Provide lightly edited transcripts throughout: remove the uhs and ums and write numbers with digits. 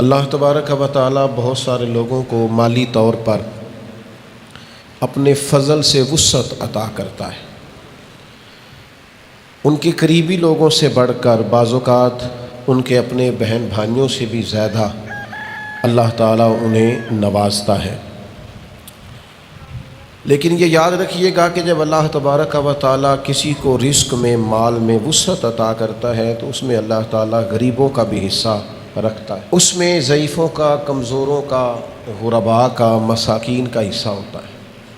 اللہ تبارک و تعالی بہت سارے لوگوں کو مالی طور پر اپنے فضل سے وسعت عطا کرتا ہے۔ ان کے قریبی لوگوں سے بڑھ کر بعض اوقات ان کے اپنے بہن بھائیوں سے بھی زیادہ اللہ تعالیٰ انہیں نوازتا ہے۔ لیکن یہ یاد رکھیے گا کہ جب اللہ تبارک و تعالیٰ کسی کو رزق میں، مال میں وسعت عطا کرتا ہے تو اس میں اللہ تعالیٰ غریبوں کا بھی حصہ رکھتا ہے، اس میں ضعیفوں کا، کمزوروں کا، غرباء کا، مساکین کا حصہ ہوتا ہے۔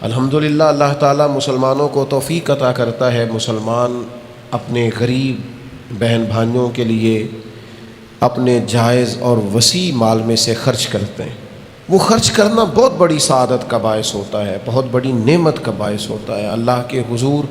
الحمدللہ اللہ تعالیٰ مسلمانوں کو توفیق عطا کرتا ہے، مسلمان اپنے غریب بہن بھائیوں کے لیے اپنے جائز اور وسیع مال میں سے خرچ کرتے ہیں۔ وہ خرچ کرنا بہت بڑی سعادت کا باعث ہوتا ہے، بہت بڑی نعمت کا باعث ہوتا ہے، اللہ کے حضور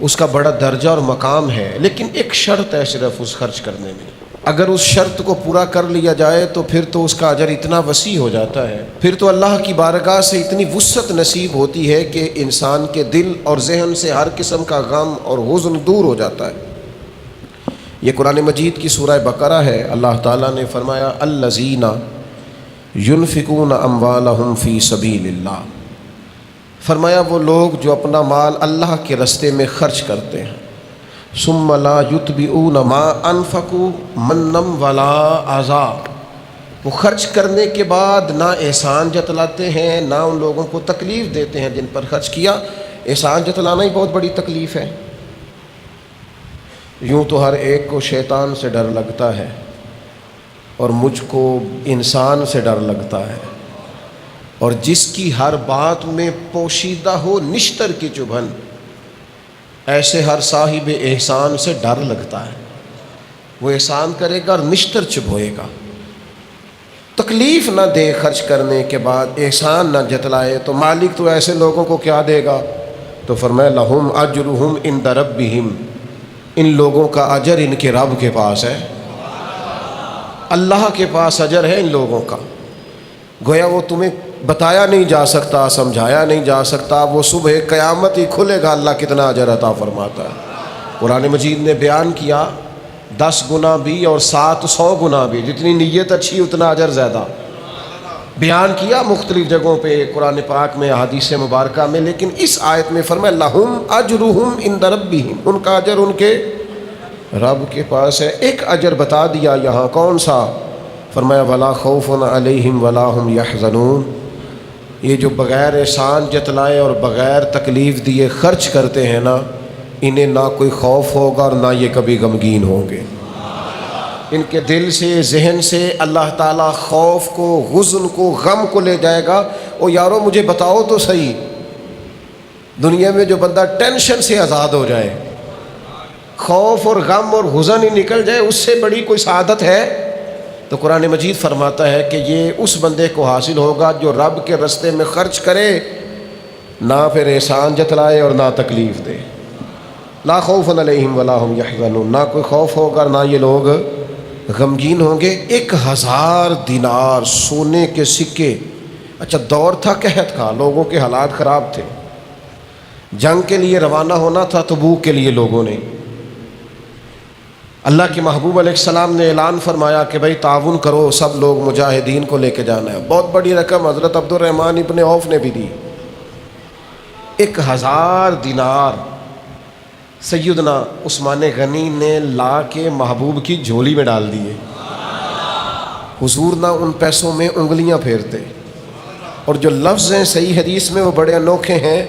اس کا بڑا درجہ اور مقام ہے۔ لیکن ایک شرط ہے صرف اس خرچ کرنے میں، اگر اس شرط کو پورا کر لیا جائے تو پھر تو اس کا اجر اتنا وسیع ہو جاتا ہے، پھر تو اللہ کی بارگاہ سے اتنی وسعت نصیب ہوتی ہے کہ انسان کے دل اور ذہن سے ہر قسم کا غم اور حزن دور ہو جاتا ہے۔ یہ قرآن مجید کی سورہ بقرہ ہے۔ اللہ تعالیٰ نے فرمایا الذین ينفقون اموالهم فی سبیل اللہ، فرمایا وہ لوگ جو اپنا مال اللہ کے راستے میں خرچ کرتے ہیں، ثم لا یتبعون ما انفقوا منا ولا اذی، وہ خرچ کرنے کے بعد نہ احسان جتلاتے ہیں، نہ ان لوگوں کو تکلیف دیتے ہیں جن پر خرچ کیا۔ احسان جتلانا ہی بہت بڑی تکلیف ہے۔ یوں تو ہر ایک کو شیطان سے ڈر لگتا ہے اور مجھ کو انسان سے ڈر لگتا ہے، اور جس کی ہر بات میں پوشیدہ ہو نشتر کی چبھن، ایسے ہر صاحب احسان سے ڈر لگتا ہے۔ وہ احسان کرے گا اور نشتر چبھوئے گا، تکلیف نہ دے خرچ کرنے کے بعد، احسان نہ جتلائے تو مالک تو ایسے لوگوں کو کیا دے گا؟ تو فرمایا لہم اجرہم عند ربہم، ان لوگوں کا اجر ان کے رب کے پاس ہے، اللہ کے پاس اجر ہے ان لوگوں کا۔ گویا وہ تمہیں بتایا نہیں جا سکتا، سمجھایا نہیں جا سکتا، وہ صبح قیامت ہی کھلے گا اللہ کتنا اجر عطا فرماتا ہے۔ قرآن مجید نے بیان کیا 10 گنا بھی اور 700 گنا بھی، جتنی نیت اچھی اتنا اجر زیادہ، بیان کیا مختلف جگہوں پہ قرآن پاک میں، احادیث مبارکہ میں۔ لیکن اس آیت میں فرمایا لہم اجرہم عند ربہم، ان کا اجر ان کے رب کے پاس ہے۔ ایک اجر بتا دیا یہاں، کون سا؟ فرمایا ولا خوف علیہم ولا ہم یحزنون، یہ جو بغیر احسان جتلائے اور بغیر تکلیف دیے خرچ کرتے ہیں نا، انہیں نہ کوئی خوف ہوگا اور نہ یہ کبھی غمگین ہوں گے۔ ان کے دل سے، ذہن سے اللہ تعالیٰ خوف کو، حزن کو، غم کو لے جائے گا۔ او یارو مجھے بتاؤ تو صحیح، دنیا میں جو بندہ ٹینشن سے آزاد ہو جائے، خوف اور غم اور حزن ہی نکل جائے، اس سے بڑی کوئی سعادت ہے؟ تو قرآن مجید فرماتا ہے کہ یہ اس بندے کو حاصل ہوگا جو رب کے راستے میں خرچ کرے، نہ پھر احسان جتلائے اور نہ تکلیف دے۔ لا خوف علیہم ولا ہم یحزنون، نہ کوئی خوف ہوگا نہ یہ لوگ غمگین ہوں گے۔ 1000 دینار سونے کے سکے، اچھا دور تھا قحط کا، لوگوں کے حالات خراب تھے، جنگ کے لیے روانہ ہونا تھا تبوک کے لیے لوگوں نے۔ اللہ کے محبوب علیہ السلام نے اعلان فرمایا کہ بھائی تعاون کرو، سب لوگ مجاہدین کو لے کے جانا ہے۔ بہت بڑی رقم حضرت عبد الرحمن ابن عوف نے بھی دی، 1000 دینار سیدنا عثمان غنی نے لا کے محبوب کی جھولی میں ڈال دیے۔ حضور نہ ان پیسوں میں انگلیاں پھیرتے، اور جو لفظ ہیں صحیح حدیث میں وہ بڑے انوکھے ہیں۔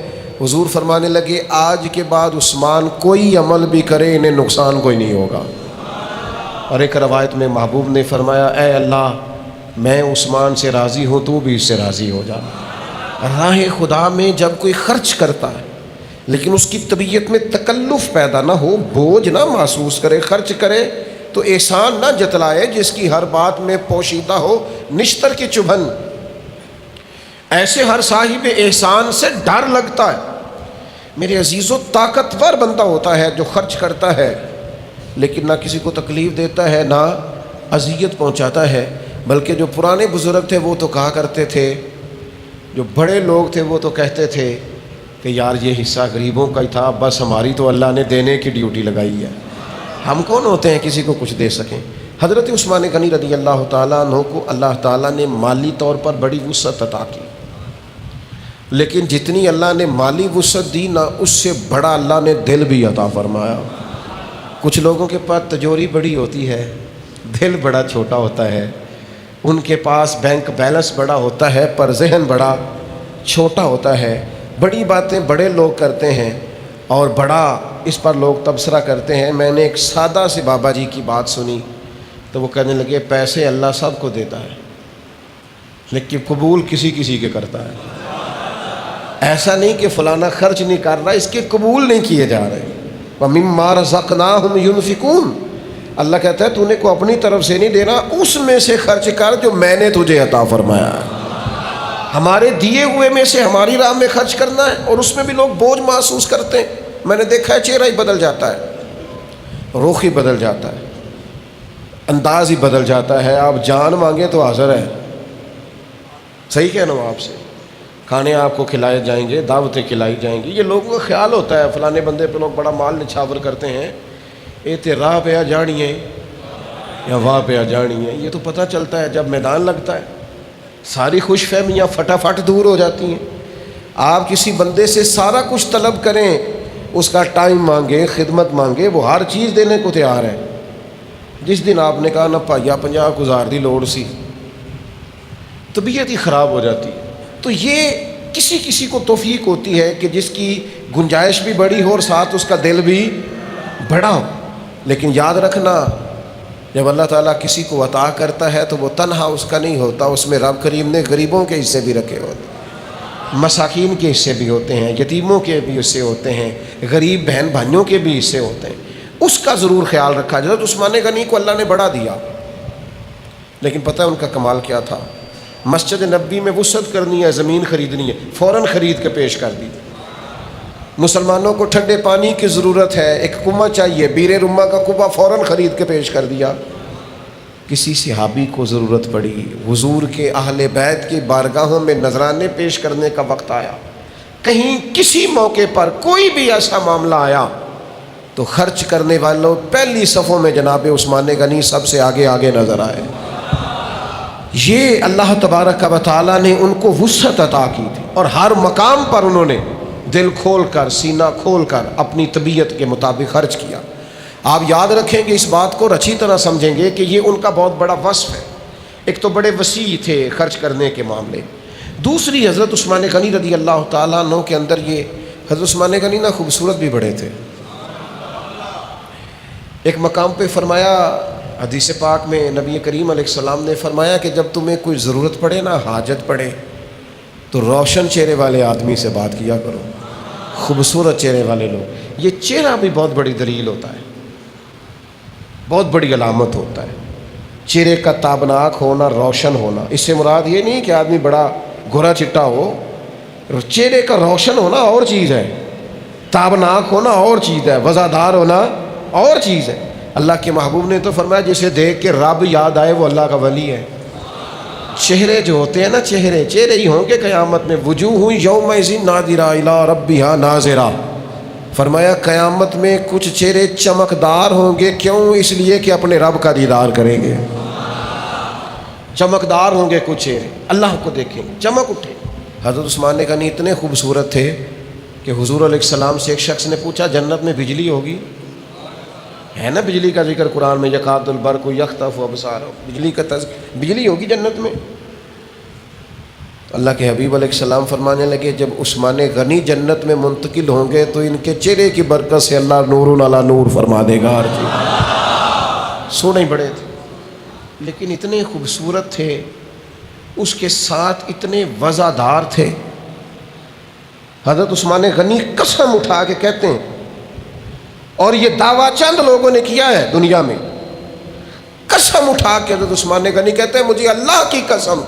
حضور فرمانے لگے آج کے بعد عثمان کوئی عمل بھی کرے انہیں نقصان کوئی نہیں ہوگا۔ اور ایک روایت میں محبوب نے فرمایا اے اللہ میں عثمان سے راضی ہوں، تو بھی اس سے راضی ہو جا۔ راہ خدا میں جب کوئی خرچ کرتا ہے لیکن اس کی طبیعت میں تکلف پیدا نہ ہو، بوجھ نہ محسوس کرے، خرچ کرے تو احسان نہ جتلائے، جس کی ہر بات میں پوشیدہ ہو نشتر کی چبھن، ایسے ہر صاحب احسان سے ڈر لگتا ہے۔ میرے عزیزو، طاقتور بندہ ہوتا ہے جو خرچ کرتا ہے لیکن نہ کسی کو تکلیف دیتا ہے، نہ اذیت پہنچاتا ہے۔ بلکہ جو پرانے بزرگ تھے وہ تو کہا کرتے تھے، جو بڑے لوگ تھے وہ تو کہتے تھے کہ یار یہ حصہ غریبوں کا ہی تھا، بس ہماری تو اللہ نے دینے کی ڈیوٹی لگائی ہے، ہم کون ہوتے ہیں کسی کو کچھ دے سکیں۔ حضرت عثمان غنی رضی اللہ تعالیٰ عنہ کو اللہ تعالیٰ نے مالی طور پر بڑی وسعت عطا کی، لیکن جتنی اللہ نے مالی وسعت دی نا، اس سے بڑا اللہ نے دل بھی عطا فرمایا۔ کچھ لوگوں کے پاس تجوری بڑی ہوتی ہے، دل بڑا چھوٹا ہوتا ہے، ان کے پاس بینک بیلنس بڑا ہوتا ہے پر ذہن بڑا چھوٹا ہوتا ہے۔ بڑی باتیں بڑے لوگ کرتے ہیں اور بڑا اس پر لوگ تبصرہ کرتے ہیں۔ میں نے ایک سادہ سے بابا جی کی بات سنی تو وہ کہنے لگے پیسے اللہ سب کو دیتا ہے لیکن قبول کسی کسی کے کرتا ہے۔ ایسا نہیں کہ فلانا خرچ نہیں کر رہا، اس کے قبول نہیں کیے جا رہے۔ وَمِمَّا رَزَقْنَاهُمْ يُنْفِقُونَ، اللہ کہتا ہے تو نے کو اپنی طرف سے نہیں دینا، اس میں سے خرچ کر جو میں نے تجھے عطا فرمایا ہے۔ ہمارے دیے ہوئے میں سے ہماری راہ میں خرچ کرنا ہے، اور اس میں بھی لوگ بوجھ محسوس کرتے ہیں۔ میں نے دیکھا ہے چہرہ ہی بدل جاتا ہے، رخ ہی بدل جاتا ہے، انداز ہی بدل جاتا ہے۔ آپ جان مانگے تو حاضر ہے، صحیح کہنا ہوں آپ سے، کھانے آپ کو کھلائے جائیں گے، دعوتیں کھلائی جائیں گی۔ یہ لوگوں کا خیال ہوتا ہے فلانے بندے پہ لوگ بڑا مال نچھاور کرتے ہیں، اے تے راہ پہ آ جانی ہے یا واہ پہ آ جانی ہے۔ یہ تو پتہ چلتا ہے جب میدان لگتا ہے، ساری خوش فہمیاں فٹافٹ دور ہو جاتی ہیں۔ آپ کسی بندے سے سارا کچھ طلب کریں، اس کا ٹائم مانگے، خدمت مانگے، وہ ہر چیز دینے کو تیار ہے۔ جس دن آپ نے کہا نا پائیا 50 گزار دی لوڑ سی، طبیعت ہی خراب ہو جاتی ہے۔ تو یہ کسی کسی کو توفیق ہوتی ہے کہ جس کی گنجائش بھی بڑی ہو اور ساتھ اس کا دل بھی بڑا ہو۔ لیکن یاد رکھنا، جب اللہ تعالیٰ کسی کو عطا کرتا ہے تو وہ تنہا اس کا نہیں ہوتا، اس میں رب کریم نے غریبوں کے حصے بھی رکھے ہوتے ہیں، مساکین کے حصے بھی ہوتے ہیں، یتیموں کے بھی حصے ہوتے ہیں، غریب بہن بھائیوں کے بھی حصے ہوتے ہیں۔ اس کا ضرور خیال رکھا جائے۔ عثمان غنی کو اللہ نے بڑا دیا، لیکن پتہ ہے ان کا کمال کیا تھا؟ مسجد نبوی میں وسعت کرنی ہے، زمین خریدنی ہے، فوراً خرید کے پیش کر دی۔ مسلمانوں کو ٹھنڈے پانی کی ضرورت ہے، ایک کنواں چاہیے، بیر رما کا کنواں فوراً خرید کے پیش کر دیا۔ کسی صحابی کو ضرورت پڑی، حضور کے اہل بیت کی بارگاہوں میں نذرانے پیش کرنے کا وقت آیا، کہیں کسی موقع پر کوئی بھی ایسا معاملہ آیا تو خرچ کرنے والوں پہلی صفوں میں جناب عثمان غنی سب سے آگے آگے نظر آئے۔ یہ اللہ تبارک و تعالیٰ نے ان کو وسعت عطا کی تھی، اور ہر مقام پر انہوں نے دل کھول کر، سینہ کھول کر اپنی طبیعت کے مطابق خرچ کیا۔ آپ یاد رکھیں گے، اس بات کو اچھی طرح سمجھیں گے کہ یہ ان کا بہت بڑا وصف ہے۔ ایک تو بڑے وسیع تھے خرچ کرنے کے معاملے، دوسری حضرت عثمان غنی رضی اللہ تعالیٰ عنہ کے اندر یہ حضرت عثمان غنی نہ خوبصورت بھی بڑے تھے۔ ایک مقام پہ فرمایا، حدیث پاک میں نبی کریم علیہ السلام نے فرمایا کہ جب تمہیں کوئی ضرورت پڑے نا، حاجت پڑے، تو روشن چہرے والے آدمی سے بات کیا کرو، خوبصورت چہرے والے لوگ۔ یہ چہرہ بھی بہت بڑی دلیل ہوتا ہے، بہت بڑی علامت ہوتا ہے، چہرے کا تابناک ہونا، روشن ہونا۔ اس سے مراد یہ نہیں کہ آدمی بڑا گورا چٹا ہو، چہرے کا روشن ہونا اور چیز ہے، تابناک ہونا اور چیز ہے، وزادار ہونا اور چیز ہے۔ اللہ کے محبوب نے تو فرمایا جسے دیکھ کے رب یاد آئے وہ اللہ کا ولی ہے۔ چہرے جو ہوتے ہیں نا، چہرے ہی ہوں گے قیامت میں، وجوہ یومئذ ناظرہ الی ربہا ناظرہ۔ فرمایا قیامت میں کچھ چہرے چمکدار ہوں گے، کیوں؟ اس لیے کہ اپنے رب کا دیدار کریں گے۔ چمکدار ہوں گے کچھ چہرے، اللہ کو دیکھیں گے، چمک اٹھے۔ حضرت عثمان غنی اتنے خوبصورت تھے کہ حضور علیہ السلام سے ایک شخص نے پوچھا جنت میں بجلی ہوگی؟ ہے نا بجلی کا ذکر قرآن میں، یکاد البرق یخطف ابصارهم، بجلی ہوگی جنت میں؟ اللہ کے حبیب علیہ السلام فرمانے لگے جب عثمان غنی جنت میں منتقل ہوں گے تو ان کے چہرے کی برکت سے اللہ نور علی نور فرما دے گا۔ سونے بڑے تھے لیکن اتنے خوبصورت تھے، اس کے ساتھ اتنے وزادار تھے۔ حضرت عثمان غنی قسم اٹھا کے کہتے ہیں، اور یہ دعویٰ چند لوگوں نے کیا ہے دنیا میں، قسم اٹھا کے حضرت عثمان غنی کہتے ہیں مجھے اللہ کی قسم،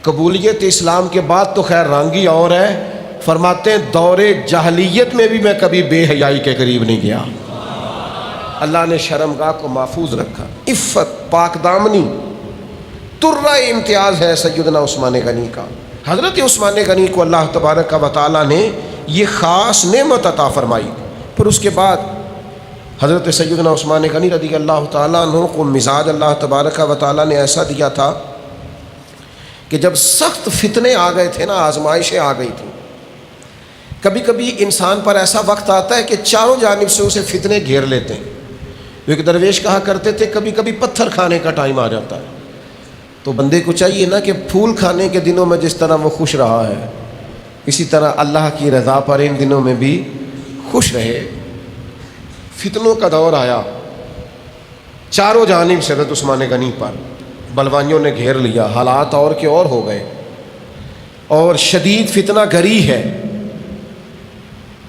قبولیت اسلام کے بعد تو خیر رنگی اور ہے، فرماتے ہیں دور جاہلیت میں بھی میں کبھی بے حیائی کے قریب نہیں گیا۔ اللہ نے شرمگاہ کو محفوظ رکھا، عفت، پاک دامنی، ترہ امتیاز ہے سیدنا عثمان غنی کا۔ حضرت عثمان غنی کو اللہ تبارک و تعالیٰ نے یہ خاص نعمت عطا فرمائی۔ پھر اس کے بعد حضرت سیدنا عثمان غنی رضی اللہ تعالیٰ عنہ کو مزاج اللہ تبارک و تعالیٰ نے ایسا دیا تھا کہ جب سخت فتنے آ گئے تھے نا، آزمائشیں آ گئی تھیں، کبھی کبھی انسان پر ایسا وقت آتا ہے کہ چاروں جانب سے اسے فتنے گھیر لیتے ہیں۔ ایک درویش کہا کرتے تھے کبھی کبھی پتھر کھانے کا ٹائم آ جاتا ہے، تو بندے کو چاہیے نا کہ پھول کھانے کے دنوں میں جس طرح وہ خوش رہا ہے، اسی طرح اللہ کی رضا پر ان دنوں میں بھی خوش رہے۔ فتنوں کا دور آیا، چاروں جانب سے حضرت عثمان غنی پر بلوانیوں نے گھیر لیا، حالات اور کے اور ہو گئے، اور شدید فتنہ گری ہے۔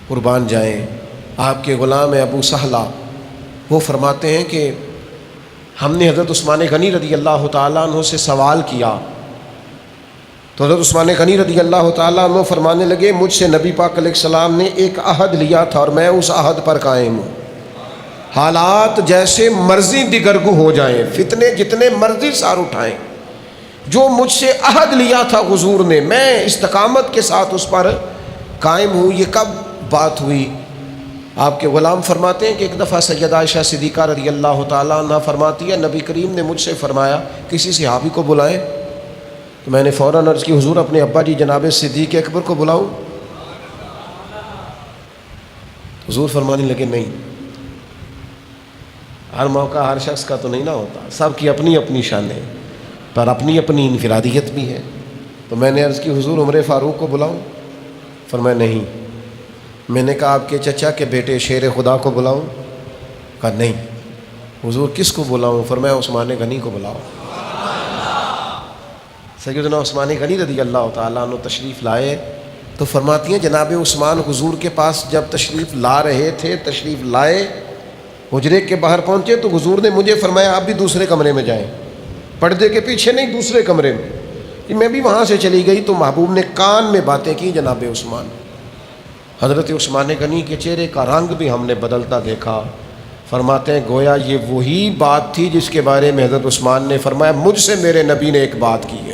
قربان جائیں آپ کے غلام ابو سہلہ، وہ فرماتے ہیں کہ ہم نے حضرت عثمان غنی رضی اللہ تعالیٰ عنہ سے سوال کیا، تو حضرت عثمان غنی رضی اللہ تعالیٰ عنہ فرمانے لگے مجھ سے نبی پاک علیہ السلام نے ایک عہد لیا تھا اور میں اس عہد پر قائم ہوں۔ حالات جیسے مرضی دگرگو ہو جائیں، فتنے جتنے مرضی سار اٹھائیں، جو مجھ سے عہد لیا تھا حضور نے، میں استقامت کے ساتھ اس پر قائم ہوں۔ یہ کب بات ہوئی؟ آپ کے غلام فرماتے ہیں کہ ایک دفعہ سیدہ عائشہ صدیقہ رضی اللہ تعالیٰ عنہ فرماتی ہے نبی کریم نے مجھ سے فرمایا کسی صحابی کو بلائیں، تو میں نے فوراً عرض کی حضور اپنے ابا جی جناب صدیق اکبر کو بلاؤں؟ حضور فرمانے لگے نہیں، ہر موقع ہر شخص کا تو نہیں نہ ہوتا، سب کی اپنی اپنی شان ہے، پر اپنی اپنی انفرادیت بھی ہے۔ تو میں نے عرض کی حضور عمر فاروق کو بلاؤں؟ فرمایا نہیں۔ میں نے کہا آپ کے چچا کے بیٹے شیر خدا کو بلاؤں؟ کہا نہیں۔ حضور کس کو بلاؤں؟ فرمایا عثمان غنی کو بلاؤ۔ سیدنا عثمان غنی رضی اللہ تعالیٰ عنہ تشریف لائے تو فرماتی ہیں جناب عثمان حضور کے پاس جب تشریف لا رہے تھے، تشریف لائے، حجرے کے باہر پہنچے تو حضور نے مجھے فرمایا آپ بھی دوسرے کمرے میں جائیں، پردے کے پیچھے نہیں، دوسرے کمرے میں۔ کہ میں بھی وہاں سے چلی گئی تو محبوب نے کان میں باتیں کی جناب عثمان۔ حضرت عثمان غنی کے چہرے کا رنگ بھی ہم نے بدلتا دیکھا۔ فرماتے ہیں گویا یہ وہی بات تھی جس کے بارے میں حضرت عثمان نے فرمایا مجھ سے میرے نبی نے ایک بات کی ہے۔